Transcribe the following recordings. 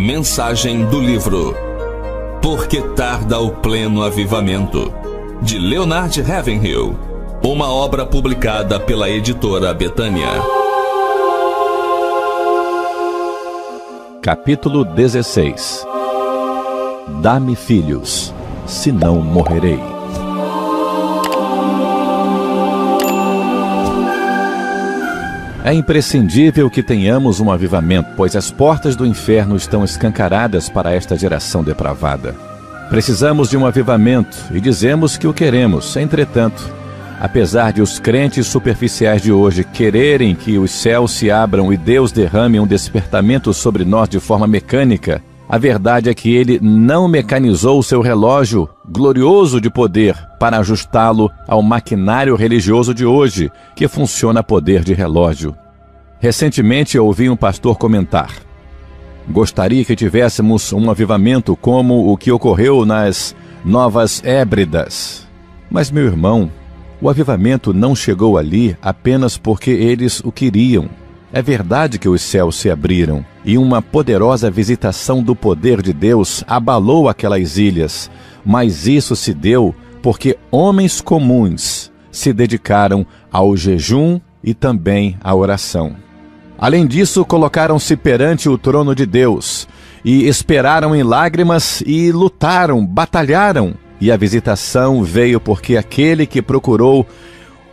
Mensagem do livro Por que tarda o pleno avivamento, de Leonard Ravenhill, uma obra publicada pela editora Betânia. Capítulo 16. Dá-me filhos, senão morrerei. É imprescindível que tenhamos um avivamento, pois as portas do inferno estão escancaradas para esta geração depravada. Precisamos de um avivamento e dizemos que o queremos. Entretanto, apesar de os crentes superficiais de hoje quererem que os céus se abram e Deus derrame um despertamento sobre nós de forma mecânica, a verdade é que ele não mecanizou o seu relógio glorioso de poder para ajustá-lo ao maquinário religioso de hoje, que funciona a poder de relógio. Recentemente ouvi um pastor comentar: gostaria que tivéssemos um avivamento como o que ocorreu nas Novas Hébridas. Mas, meu irmão, o avivamento não chegou ali apenas porque eles o queriam. É verdade que os céus se abriram e uma poderosa visitação do poder de Deus abalou aquelas ilhas, mas isso se deu porque homens comuns se dedicaram ao jejum e também à oração. Além disso, colocaram-se perante o trono de Deus e esperaram em lágrimas e lutaram, batalharam. E a visitação veio porque aquele que procurou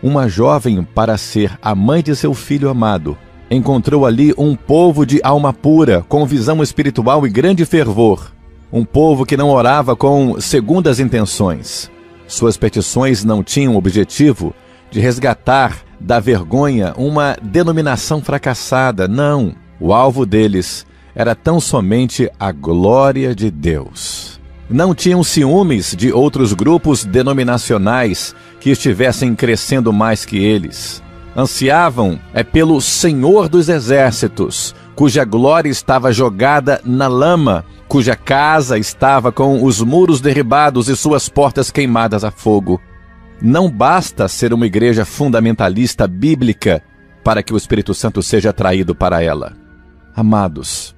uma jovem para ser a mãe de seu filho amado encontrou ali um povo de alma pura, com visão espiritual e grande fervor. Um povo que não orava com segundas intenções. Suas petições não tinham o objetivo de resgatar da vergonha uma denominação fracassada. Não, o alvo deles era tão somente a glória de Deus. Não tinham ciúmes de outros grupos denominacionais que estivessem crescendo mais que eles. Ansiavam pelo Senhor dos Exércitos, cuja glória estava jogada na lama, cuja casa estava com os muros derribados e suas portas queimadas a fogo. Não basta ser uma igreja fundamentalista bíblica para que o Espírito Santo seja atraído para ela. Amados,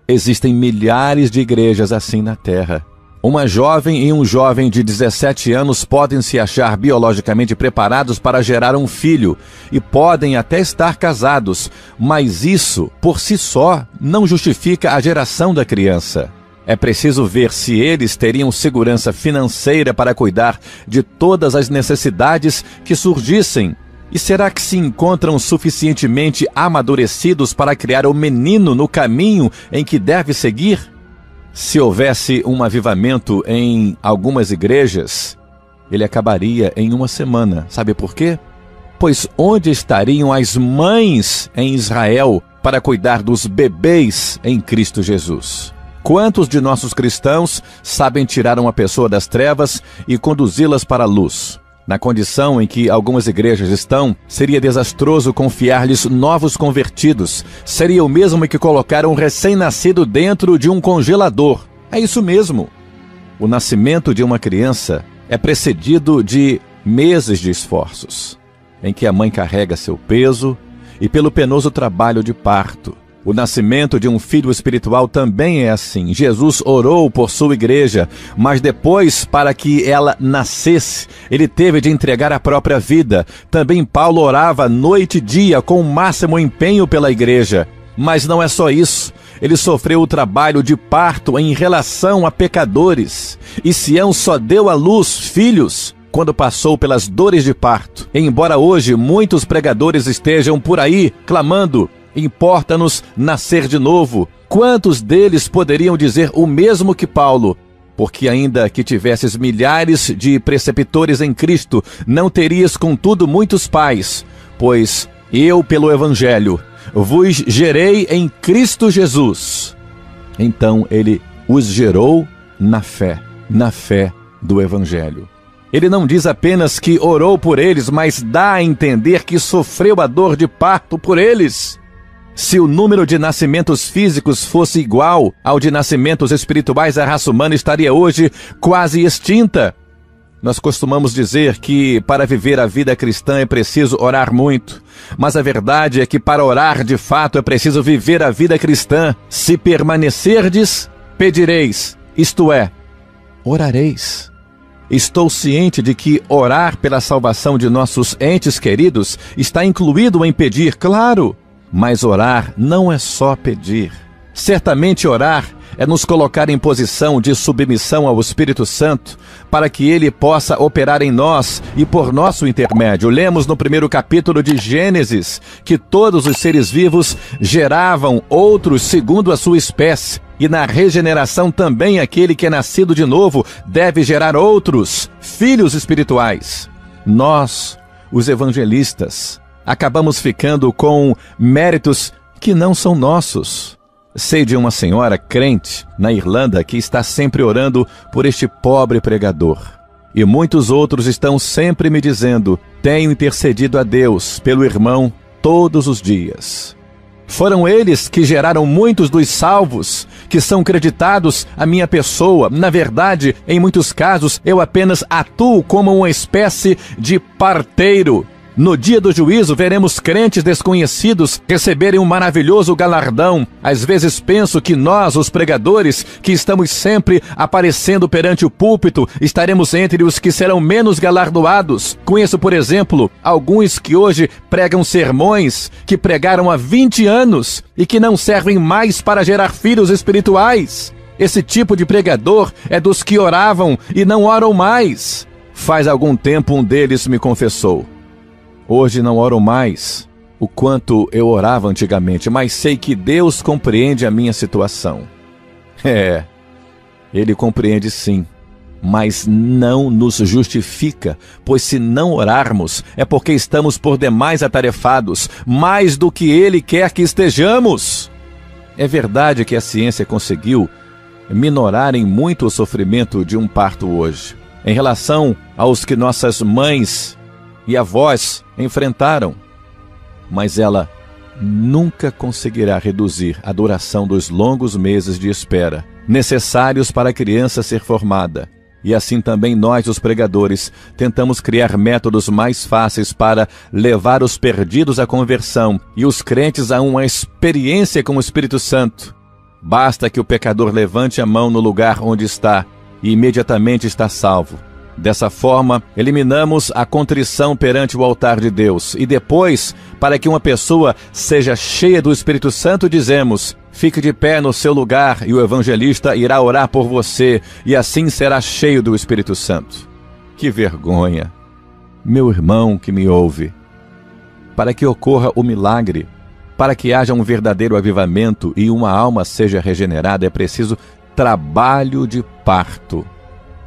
existem milhares de igrejas assim na terra. Uma jovem e um jovem de 17 anos podem se achar biologicamente preparados para gerar um filho e podem até estar casados, mas isso, por si só, não justifica a geração da criança. É preciso ver se eles teriam segurança financeira para cuidar de todas as necessidades que surgissem. E será que se encontram suficientemente amadurecidos para criar o menino no caminho em que deve seguir? Se houvesse um avivamento em algumas igrejas, ele acabaria em uma semana. Sabe por quê? Pois onde estariam as mães em Israel para cuidar dos bebês em Cristo Jesus? Quantos de nossos cristãos sabem tirar uma pessoa das trevas e conduzi-las para a luz? Na condição em que algumas igrejas estão, seria desastroso confiar-lhes novos convertidos. Seria o mesmo que colocar um recém-nascido dentro de um congelador. É isso mesmo. O nascimento de uma criança é precedido de meses de esforços, em que a mãe carrega seu peso e pelo penoso trabalho de parto. O nascimento de um filho espiritual também é assim. Jesus orou por sua igreja, mas depois, para que ela nascesse, ele teve de entregar a própria vida. Também Paulo orava noite e dia com o máximo empenho pela igreja. Mas não é só isso. Ele sofreu o trabalho de parto em relação a pecadores. E Sião só deu à luz filhos quando passou pelas dores de parto. E embora hoje muitos pregadores estejam por aí clamando: importa-nos nascer de novo, quantos deles poderiam dizer o mesmo que Paulo? Porque ainda que tivesses milhares de preceptores em Cristo, não terias contudo muitos pais, pois eu, pelo Evangelho, vos gerei em Cristo Jesus. Então ele os gerou na fé do Evangelho. Ele não diz apenas que orou por eles, mas dá a entender que sofreu a dor de parto por eles. Se o número de nascimentos físicos fosse igual ao de nascimentos espirituais, a raça humana estaria hoje quase extinta. Nós costumamos dizer que para viver a vida cristã é preciso orar muito, mas a verdade é que para orar de fato é preciso viver a vida cristã. Se permanecerdes, pedireis, isto é, orareis. Estou ciente de que orar pela salvação de nossos entes queridos está incluído em pedir, claro, mas orar não é só pedir. Certamente orar é nos colocar em posição de submissão ao Espírito Santo, para que ele possa operar em nós e por nosso intermédio. Lemos no primeiro capítulo de Gênesis que todos os seres vivos geravam outros segundo a sua espécie, e na regeneração também aquele que é nascido de novo deve gerar outros, filhos espirituais. Nós, os evangelistas, acabamos ficando com méritos que não são nossos. Sei de uma senhora crente na Irlanda que está sempre orando por este pobre pregador. E muitos outros estão sempre me dizendo: tenho intercedido a Deus pelo irmão todos os dias. Foram eles que geraram muitos dos salvos, que são creditados à minha pessoa. Na verdade, em muitos casos, eu apenas atuo como uma espécie de parteiro. No dia do juízo, veremos crentes desconhecidos receberem um maravilhoso galardão. Às vezes penso que nós, os pregadores, que estamos sempre aparecendo perante o púlpito, estaremos entre os que serão menos galardoados. Conheço, por exemplo, alguns que hoje pregam sermões que pregaram há 20 anos e que não servem mais para gerar filhos espirituais. Esse tipo de pregador é dos que oravam e não oram mais. Faz algum tempo um deles me confessou: hoje não oro mais o quanto eu orava antigamente, mas sei que Deus compreende a minha situação. Ele compreende sim, mas não nos justifica, pois se não orarmos é porque estamos por demais atarefados, mais do que Ele quer que estejamos. É verdade que a ciência conseguiu minorar em muito o sofrimento de um parto hoje, em relação aos que nossas mães e avós enfrentaram, mas ela nunca conseguirá reduzir a duração dos longos meses de espera necessários para a criança ser formada. E assim também nós, os pregadores, tentamos criar métodos mais fáceis para levar os perdidos à conversão e os crentes a uma experiência com o Espírito Santo. Basta que o pecador levante a mão no lugar onde está e imediatamente está salvo. Dessa forma, eliminamos a contrição perante o altar de Deus. E depois, para que uma pessoa seja cheia do Espírito Santo, dizemos: fique de pé no seu lugar e o evangelista irá orar por você, e assim será cheio do Espírito Santo. Que vergonha! Meu irmão que me ouve, para que ocorra o milagre, para que haja um verdadeiro avivamento e uma alma seja regenerada, é preciso trabalho de parto.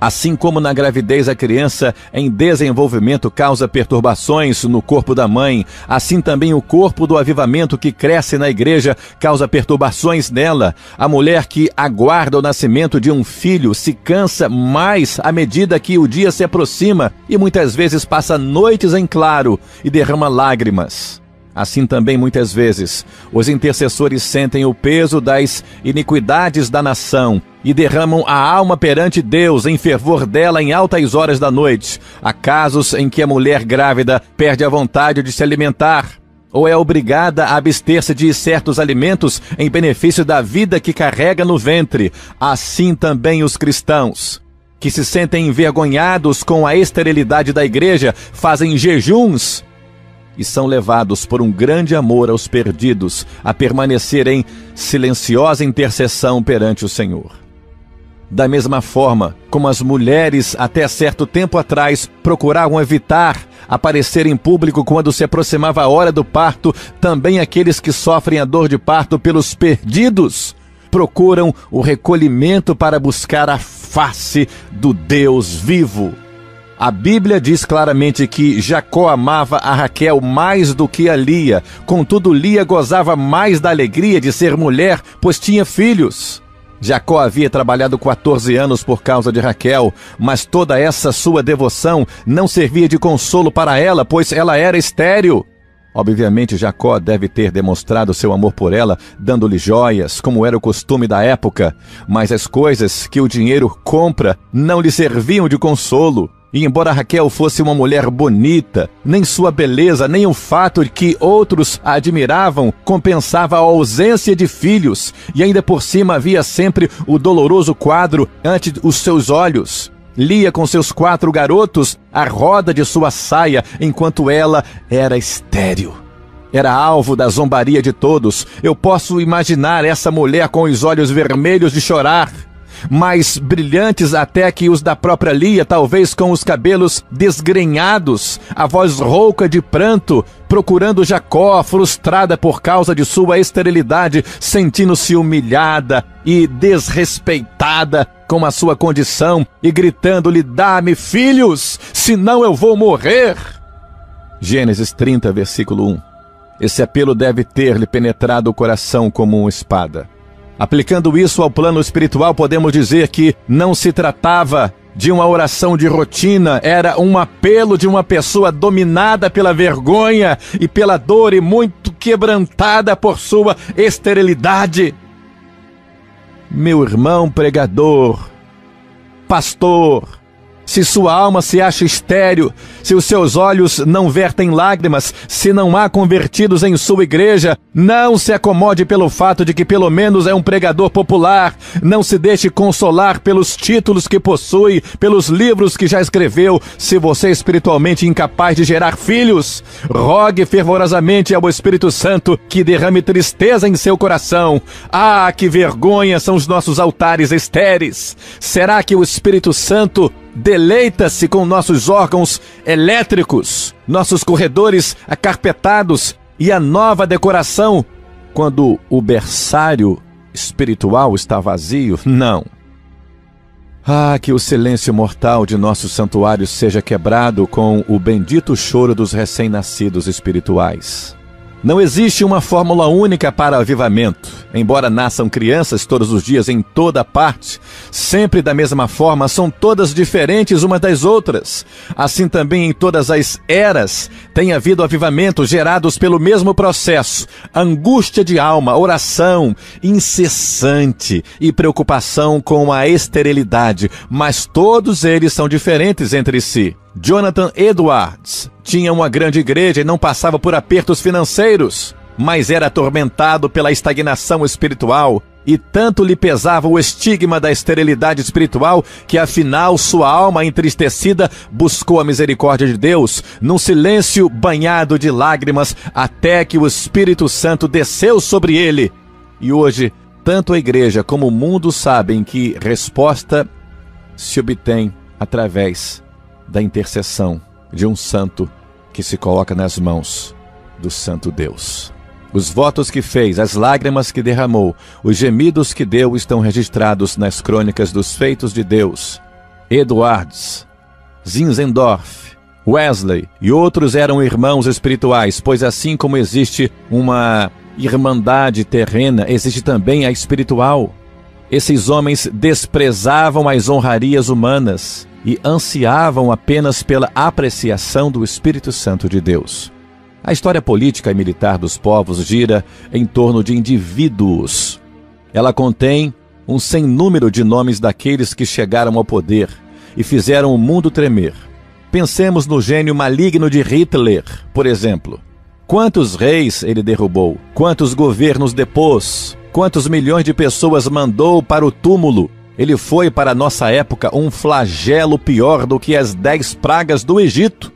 Assim como na gravidez a criança em desenvolvimento causa perturbações no corpo da mãe, assim também o corpo do avivamento que cresce na igreja causa perturbações nela. A mulher que aguarda o nascimento de um filho se cansa mais à medida que o dia se aproxima e muitas vezes passa noites em claro e derrama lágrimas. Assim também, muitas vezes, os intercessores sentem o peso das iniquidades da nação e derramam a alma perante Deus em fervor dela em altas horas da noite. Há casos em que a mulher grávida perde a vontade de se alimentar ou é obrigada a abster-se de certos alimentos em benefício da vida que carrega no ventre. Assim também os cristãos, que se sentem envergonhados com a esterilidade da igreja, fazem jejuns e são levados por um grande amor aos perdidos a permanecer em silenciosa intercessão perante o Senhor. Da mesma forma como as mulheres até certo tempo atrás procuravam evitar aparecer em público quando se aproximava a hora do parto, também aqueles que sofrem a dor de parto pelos perdidos procuram o recolhimento para buscar a face do Deus vivo. A Bíblia diz claramente que Jacó amava a Raquel mais do que a Lia. Contudo, Lia gozava mais da alegria de ser mulher, pois tinha filhos. Jacó havia trabalhado 14 anos por causa de Raquel, mas toda essa sua devoção não servia de consolo para ela, pois ela era estéril. Obviamente, Jacó deve ter demonstrado seu amor por ela, dando-lhe joias, como era o costume da época, mas as coisas que o dinheiro compra não lhe serviam de consolo. E embora Raquel fosse uma mulher bonita, nem sua beleza, nem o fato de que outros a admiravam compensava a ausência de filhos, e ainda por cima havia sempre o doloroso quadro ante os seus olhos. Lia com seus 4 garotos a roda de sua saia, enquanto ela era estéril. Era alvo da zombaria de todos. Eu posso imaginar essa mulher com os olhos vermelhos de chorar, mais brilhantes até que os da própria Lia, talvez com os cabelos desgrenhados, a voz rouca de pranto, procurando Jacó, frustrada por causa de sua esterilidade, sentindo-se humilhada e desrespeitada com a sua condição e gritando-lhe: dá-me filhos, senão eu vou morrer. Gênesis 30, versículo 1. Esse apelo deve ter-lhe penetrado o coração como uma espada. Aplicando isso ao plano espiritual, podemos dizer que não se tratava de uma oração de rotina, era um apelo de uma pessoa dominada pela vergonha e pela dor e muito quebrantada por sua esterilidade. Meu irmão pregador, pastor, se sua alma se acha estéril, se os seus olhos não vertem lágrimas, se não há convertidos em sua igreja, não se acomode pelo fato de que pelo menos é um pregador popular. Não se deixe consolar pelos títulos que possui, pelos livros que já escreveu. Se você é espiritualmente incapaz de gerar filhos, rogue fervorosamente ao Espírito Santo que derrame tristeza em seu coração. Ah, que vergonha são os nossos altares estéreis! Será que o Espírito Santo deleita-se com nossos órgãos elétricos, nossos corredores acarpetados e a nova decoração, quando o berçário espiritual está vazio? Não. Ah, que o silêncio mortal de nosso santuário seja quebrado com o bendito choro dos recém-nascidos espirituais. Não existe uma fórmula única para avivamento. Embora nasçam crianças todos os dias em toda parte, sempre da mesma forma, são todas diferentes umas das outras. Assim também em todas as eras tem havido avivamentos gerados pelo mesmo processo: angústia de alma, oração incessante e preocupação com a esterilidade, mas todos eles são diferentes entre si. Jonathan Edwards tinha uma grande igreja e não passava por apertos financeiros, mas era atormentado pela estagnação espiritual, e tanto lhe pesava o estigma da esterilidade espiritual que afinal sua alma entristecida buscou a misericórdia de Deus, num silêncio banhado de lágrimas, até que o Espírito Santo desceu sobre ele. E hoje, tanto a igreja como o mundo sabem que resposta se obtém através da intercessão de um santo que se coloca nas mãos do santo Deus. Os votos que fez, as lágrimas que derramou, os gemidos que deu estão registrados nas crônicas dos feitos de Deus. Edwards, Zinzendorf, Wesley e outros eram irmãos espirituais, pois assim como existe uma irmandade terrena, existe também a espiritual. Esses homens desprezavam as honrarias humanas e ansiavam apenas pela apreciação do Espírito Santo de Deus. A história política e militar dos povos gira em torno de indivíduos. Ela contém um sem número de nomes daqueles que chegaram ao poder e fizeram o mundo tremer. Pensemos no gênio maligno de Hitler, por exemplo. Quantos reis ele derrubou? Quantos governos depôs? Quantos milhões de pessoas mandou para o túmulo? Ele foi, para a nossa época, um flagelo pior do que as 10 pragas do Egito.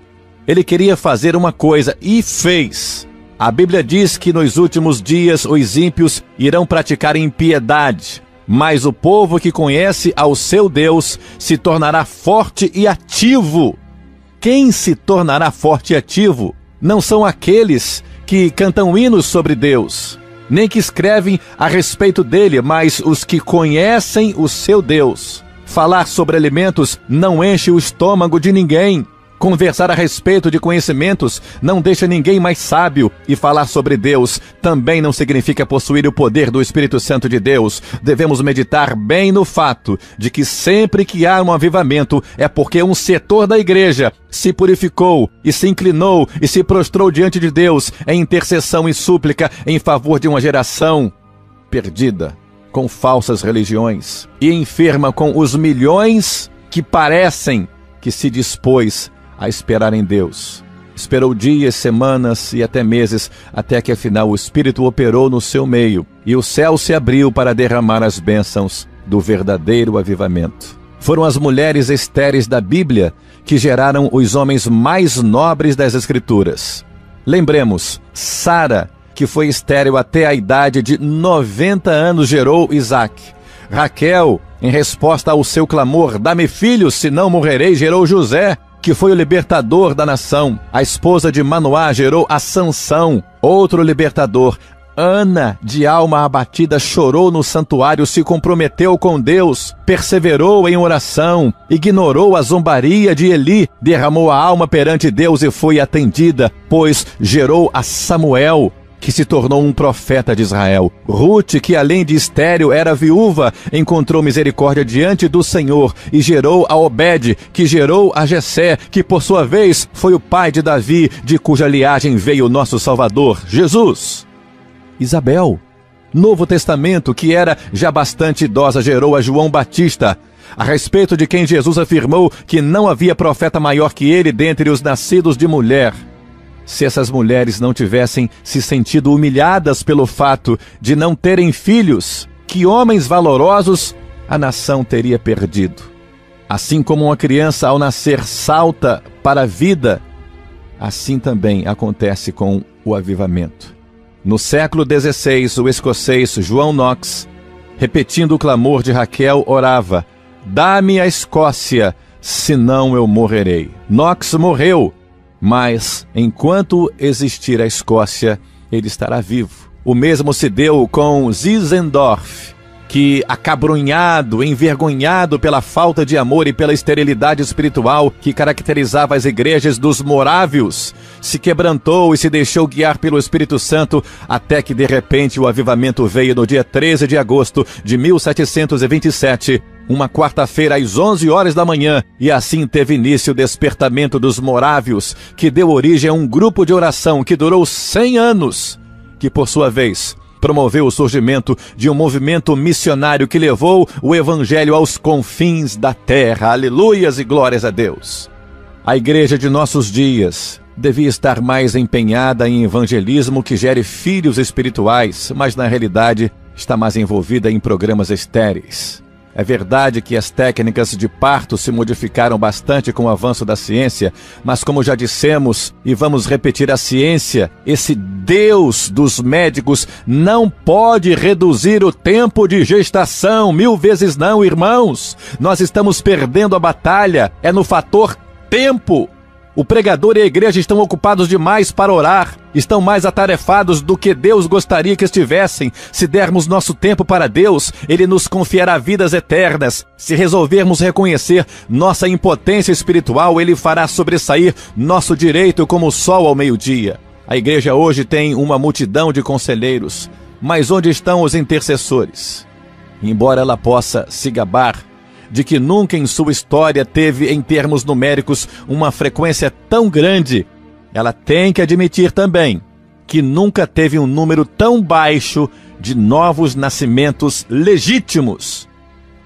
Ele queria fazer uma coisa e fez. A Bíblia diz que nos últimos dias os ímpios irão praticar impiedade, mas o povo que conhece ao seu Deus se tornará forte e ativo. Quem se tornará forte e ativo não são aqueles que cantam hinos sobre Deus, nem que escrevem a respeito dele, mas os que conhecem o seu Deus. Falar sobre alimentos não enche o estômago de ninguém. Conversar a respeito de conhecimentos não deixa ninguém mais sábio, e falar sobre Deus também não significa possuir o poder do Espírito Santo de Deus. Devemos meditar bem no fato de que sempre que há um avivamento é porque um setor da igreja se purificou e se inclinou e se prostrou diante de Deus em intercessão e súplica em favor de uma geração perdida com falsas religiões e enferma com os milhões que parecem que se dispôs a esperar em Deus. Esperou dias, semanas e até meses, até que afinal o Espírito operou no seu meio e o céu se abriu para derramar as bênçãos do verdadeiro avivamento. Foram as mulheres estéreis da Bíblia que geraram os homens mais nobres das Escrituras. Lembremos, Sara, que foi estéril até a idade de 90 anos, gerou Isaac. Raquel, em resposta ao seu clamor, dá-me filhos, senão morrerei, gerou José, que foi o libertador da nação. A esposa de Manoá gerou a Sansão, outro libertador. Ana, de alma abatida, chorou no santuário, se comprometeu com Deus, perseverou em oração, ignorou a zombaria de Eli, derramou a alma perante Deus e foi atendida, pois gerou a Samuel, que se tornou um profeta de Israel. Rute, que além de estéril era viúva, encontrou misericórdia diante do Senhor e gerou a Obed, que gerou a Jessé, que por sua vez foi o pai de Davi, de cuja linhagem veio o nosso Salvador, Jesus. Isabel, Novo Testamento, que era já bastante idosa, gerou a João Batista, a respeito de quem Jesus afirmou que não havia profeta maior que ele dentre os nascidos de mulher. Se essas mulheres não tivessem se sentido humilhadas pelo fato de não terem filhos, que homens valorosos a nação teria perdido. Assim como uma criança ao nascer salta para a vida, assim também acontece com o avivamento. No século XVI, o escocês João Knox, repetindo o clamor de Raquel, orava: dá-me a Escócia, senão eu morrerei. Knox morreu, mas enquanto existir a Escócia, ele estará vivo. O mesmo se deu com Zinzendorf, que, acabrunhado, envergonhado pela falta de amor e pela esterilidade espiritual que caracterizava as igrejas dos morávios, se quebrantou e se deixou guiar pelo Espírito Santo, até que de repente o avivamento veio no dia 13 de agosto de 1727, uma quarta-feira às 11 horas da manhã, e assim teve início o despertamento dos morávios, que deu origem a um grupo de oração que durou 100 anos, que por sua vez promoveu o surgimento de um movimento missionário que levou o evangelho aos confins da terra. Aleluias e glórias a Deus. A igreja de nossos dias devia estar mais empenhada em evangelismo que gere filhos espirituais, mas na realidade está mais envolvida em programas estéreis. É verdade que as técnicas de parto se modificaram bastante com o avanço da ciência, mas como já dissemos e vamos repetir, a ciência, esse Deus dos médicos, não pode reduzir o tempo de gestação. 1000 vezes não, irmãos. Nós estamos perdendo a batalha, é no fator tempo. O pregador e a igreja estão ocupados demais para orar, estão mais atarefados do que Deus gostaria que estivessem. Se dermos nosso tempo para Deus, Ele nos confiará vidas eternas. Se resolvermos reconhecer nossa impotência espiritual, Ele fará sobressair nosso direito como o sol ao meio-dia. A igreja hoje tem uma multidão de conselheiros, mas onde estão os intercessores? Embora ela possa se gabar de que nunca em sua história teve, em termos numéricos, uma frequência tão grande, ela tem que admitir também que nunca teve um número tão baixo de novos nascimentos legítimos,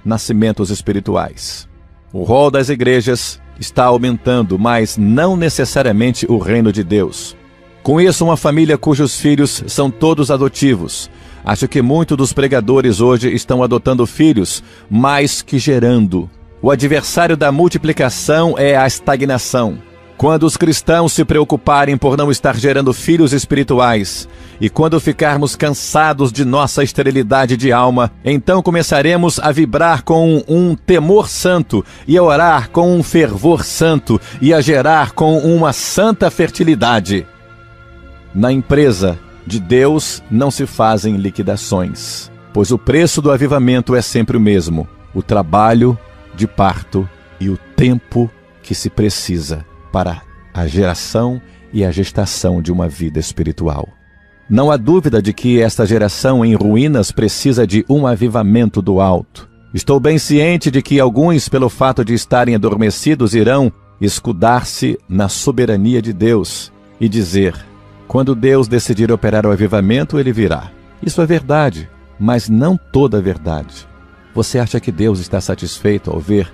nascimentos espirituais. O rol das igrejas está aumentando, mas não necessariamente o reino de Deus. Conheço uma família cujos filhos são todos adotivos. Acho que muitos dos pregadores hoje estão adotando filhos mais que gerando. O adversário da multiplicação é a estagnação. Quando os cristãos se preocuparem por não estar gerando filhos espirituais, e quando ficarmos cansados de nossa esterilidade de alma, então começaremos a vibrar com um temor santo, e a orar com um fervor santo, e a gerar com uma santa fertilidade. Na empresa de Deus não se fazem liquidações, pois o preço do avivamento é sempre o mesmo: o trabalho de parto e o tempo que se precisa para a geração e a gestação de uma vida espiritual. Não há dúvida de que esta geração em ruínas precisa de um avivamento do alto. Estou bem ciente de que alguns, pelo fato de estarem adormecidos, irão escudar-se na soberania de Deus e dizer: quando Deus decidir operar o avivamento, Ele virá. Isso é verdade, mas não toda a verdade. Você acha que Deus está satisfeito ao ver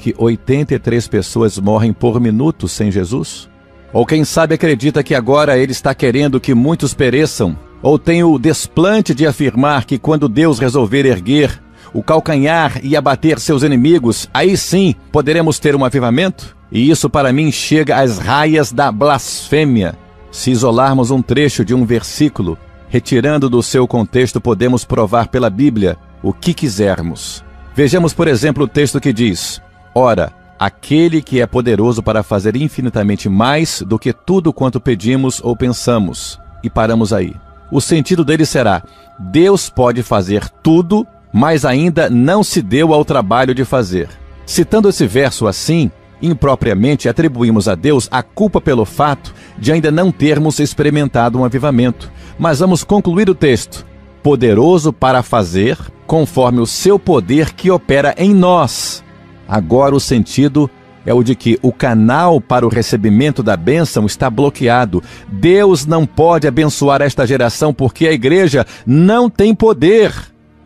que 83 pessoas morrem por minuto sem Jesus? Ou quem sabe acredita que agora ele está querendo que muitos pereçam? Ou tem o desplante de afirmar que quando Deus resolver erguer o calcanhar e abater seus inimigos, aí sim poderemos ter um avivamento? E isso para mim chega às raias da blasfêmia. Se isolarmos um trecho de um versículo, retirando do seu contexto, podemos provar pela Bíblia o que quisermos. Vejamos, por exemplo, o texto que diz: ora, aquele que é poderoso para fazer infinitamente mais do que tudo quanto pedimos ou pensamos. E paramos aí. O sentido dele será: Deus pode fazer tudo, mas ainda não se deu ao trabalho de fazer. Citando esse verso assim, impropriamente atribuímos a Deus a culpa pelo fato de ainda não termos experimentado um avivamento. Mas vamos concluir o texto: poderoso para fazer, conforme o seu poder que opera em nós. Agora o sentido é o de que o canal para o recebimento da bênção está bloqueado. Deus não pode abençoar esta geração porque a igreja não tem poder.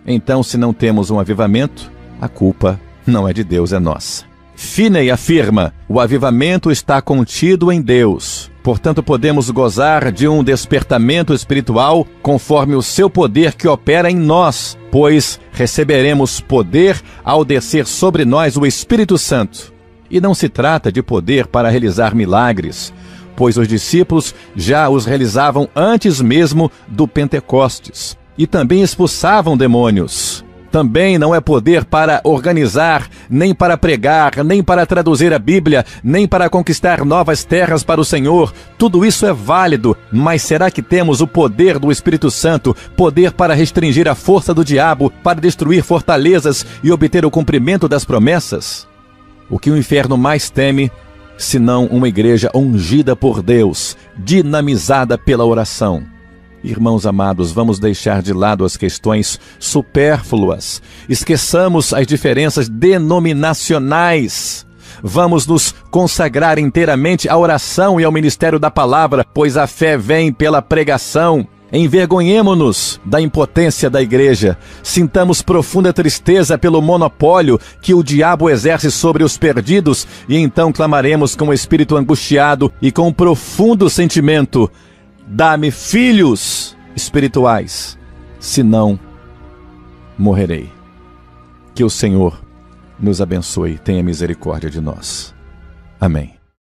Então, se não temos um avivamento, a culpa não é de Deus, é nossa. Finney afirma: o avivamento está contido em Deus. Portanto, podemos gozar de um despertamento espiritual conforme o seu poder que opera em nós, pois receberemos poder ao descer sobre nós o Espírito Santo. E não se trata de poder para realizar milagres, pois os discípulos já os realizavam antes mesmo do Pentecostes. E também expulsavam demônios. Também não é poder para organizar, nem para pregar, nem para traduzir a Bíblia, nem para conquistar novas terras para o Senhor. Tudo isso é válido, mas será que temos o poder do Espírito Santo, poder para restringir a força do diabo, para destruir fortalezas e obter o cumprimento das promessas? O que o inferno mais teme, senão uma igreja ungida por Deus, dinamizada pela oração? Irmãos amados, vamos deixar de lado as questões supérfluas. Esqueçamos as diferenças denominacionais. Vamos nos consagrar inteiramente à oração e ao ministério da palavra, pois a fé vem pela pregação. Envergonhemo-nos da impotência da igreja. Sintamos profunda tristeza pelo monopólio que o diabo exerce sobre os perdidos e então clamaremos com o espírito angustiado e com profundo sentimento: dá-me filhos espirituais, senão morrerei. Que o Senhor nos abençoe e tenha misericórdia de nós. Amém.